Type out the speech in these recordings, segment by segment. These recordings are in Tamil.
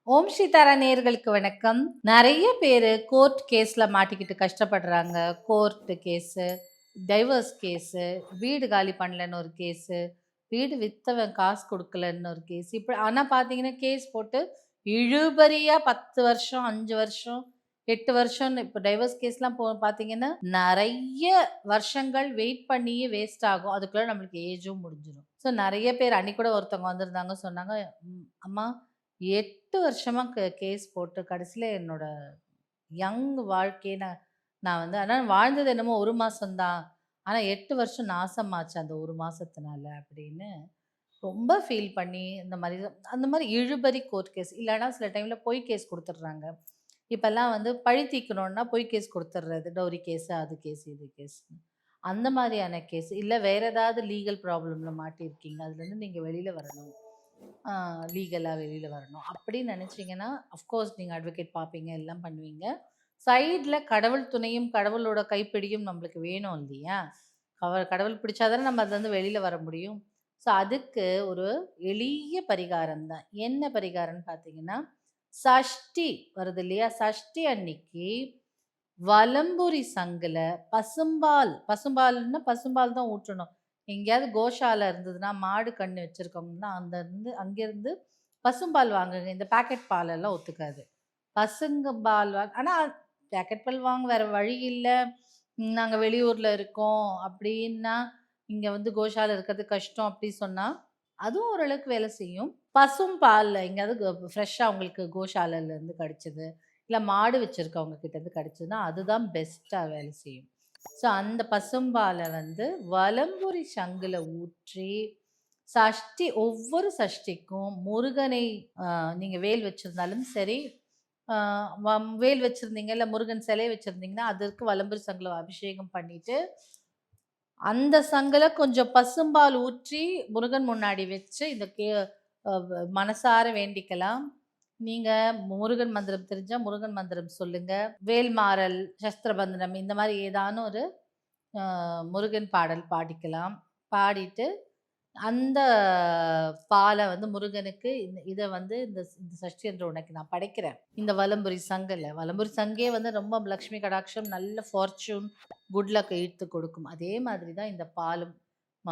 ஓம் ஸ்ரீ தாரா நேயர்களுக்கு வணக்கம். நெறைய பேரு கோர்ட் கேஸ்ல மாட்டிக்கிட்டு கஷ்டப்படுறாங்க. கோர்ட் கேஸு, டைவர்ஸ் கேஸு, வீடு காலி பண்ணலன்னு ஒரு கேஸு, வீடு வித்தவன் காசு குடுக்கலன்னு ஒரு கேஸ். ஆனா பார்த்தீங்கன்னா, கேஸ் போட்டு இழுபறியா 10 வருஷம், 5 வருஷம், 8 வருஷம்னு இப்ப டைவர்ஸ் கேஸ்லாம் பார்த்தீங்கன்னா, நெறைய வருஷங்கள் வெயிட் பண்ணியே வேஸ்ட் ஆகும். அதுக்குள்ள நம்மளுக்கு ஏஜும் முடிஞ்சிரும். ஸோ நெறைய பேர் அன்னைக்கு கூட ஒருத்தவங்க வந்திருந்தாங்க சொன்னாங்க, அம்மா 8 வருஷமா கேஸ் போட்டு கடைசியில என்னோட யங் வாழ்க்கைய நான் நான் வந்து ஆனா வாழ்ந்தது என்னமோ 1 மாசம் தான். ஆனா 8 வருஷம் நாசமாச்சு அந்த 1 மாசத்தினால அப்படின்னு ரொம்ப ஃபீல் பண்ணி அந்த மாரி இழுபறி கோர்ட் கேஸ் இல்லன்னா சில டைம்ல பொய் கேஸ் குடுத்துடுறாங்க. இப்பல்லாம் வந்து பழி தீர்க்கணும்னா பொய் கேஸ் குடுத்துடுறது. டவுரி கேஸ், அது கேஸ், இது கேஸ். அந்த மாரியான கேஸ். இல்ல வேற ஏதாவது லீகல் ப்ராப்ளம்ல மாட்டியிருக்கீங்க. அதுலருந்து நீங்க வெளில வரணும். ஆ லீகலா வெளில வரணும். அப்படின்னு நெனச்சீங்கன்னா, அஃப்கோர்ஸ் நீங்க அட்வொகேட் பார்ப்பீங்க, எல்லாம் பண்ணுவீங்க. சைட்ல கடவுள் துணையும், கடவுளோட கைப்பிடியும் நம்மளுக்கு வேணும் இல்லையா? கடவுள் பிடிச்சா தானே நம்ம அதுலருந்து வெளில வர முடியும். ஸோ அதுக்கு ஒரு எளிய பரிகாரம் தான். என்ன பரிகாரம்ன்னு பார்த்தீங்கன்னா, சஷ்டி வருது இல்லையா? சஷ்டி அன்னைக்கு வலம்புரி சங்குல பசும்பால் தான் ஊற்றணும். எங்கேயாவது கோஷால இருந்ததுன்னா, மாடு கண்ணு வச்சிருக்கவங்கன்னா, அங்கேருந்து பசும்பால் வாங்குங்க. இந்த பாக்கெட் பாலெல்லாம் ஒத்துக்காது. பசுங்க பால் ஆனா பாக்கெட் பால் வாங்க வேற வழி இல்ல. நாங்க வெளியூர்ல இருக்கோம் அப்டின்னா, இங்க வந்து கோஷால இருக்கிறது கஷ்டம் அப்டி சொன்னா, அதுவும் ஓரளவுக்கு வேலை செய்யும். பசும் பால்ல எங்கேயாவது ஃப்ரெஷ்ஷா உங்களுக்கு கோஷாலைல இருந்து கிடைச்சது, இல்ல மாடு வச்சிருக்கவங்க கிட்ட இருந்து கிடைச்சதுன்னா, அதுதான் பெஸ்ட்டா வேலை செய்யும். ஸோ அந்த பசும்பால வந்து வலம்புரி சங்குல ஊற்றி, ஒவ்வொரு சஷ்டிக்கும் முருகனை நீங்க வேல் வச்சிருந்தாலும் சரி, அ வேல் வச்சிருந்தீங்க, இல்ல முருகன் சிலை வச்சிருந்தீங்கன்னா, அதற்கு வலம்புரி சங்குல அபிஷேகம் பண்ணிட்டு, அந்த சங்குல கொஞ்சம் பசும்பால் ஊற்றி முருகன் முன்னாடி வச்சு இந்த கே அ வ மனசார வேண்டிக்கலாம். நீங்க முருகன் மந்திரம் தெரிஞ்சா முருகன் மந்திரம் சொல்லுங்க. வேல்மாறல், சஸ்திரபந்தனம் இந்த மாரி ஏதானும் ஒரு முருகன் பாடல் பாடிக்கலாம். பாடிட்டு அந்த பால வந்து முருகனுக்கு இத வந்து இந்த சஷ்டி அன்று உனக்கு நான் படைக்கிறேன். இந்த வலம்புரி சங்கே வந்து ரொம்ப லக்ஷ்மி கடாட்சம், நல்ல ஃபார்ச்சூன், குட் லக் ஈர்த்து கொடுக்கும். அதே மாதிரி தான் இந்த பாலும். ம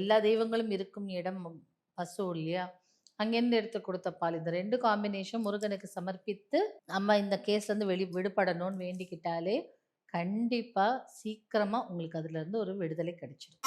எல்லா தெய்வங்களும் இருக்கும் இடம் பசு இல்லையா? அங்கேருந்து எடுத்து கொடுத்த பால். இந்த 2 காம்பினேஷன் முருகனுக்கு சமர்ப்பித்து, நம்ம இந்த கேஸ்லேருந்து விடுபடணும்னு வேண்டிக்கிட்டாலே, கண்டிப்பா சீக்கிரமா உங்களுக்கு அதுலருந்து ஒரு விடுதலை கிடைச்சிடும்.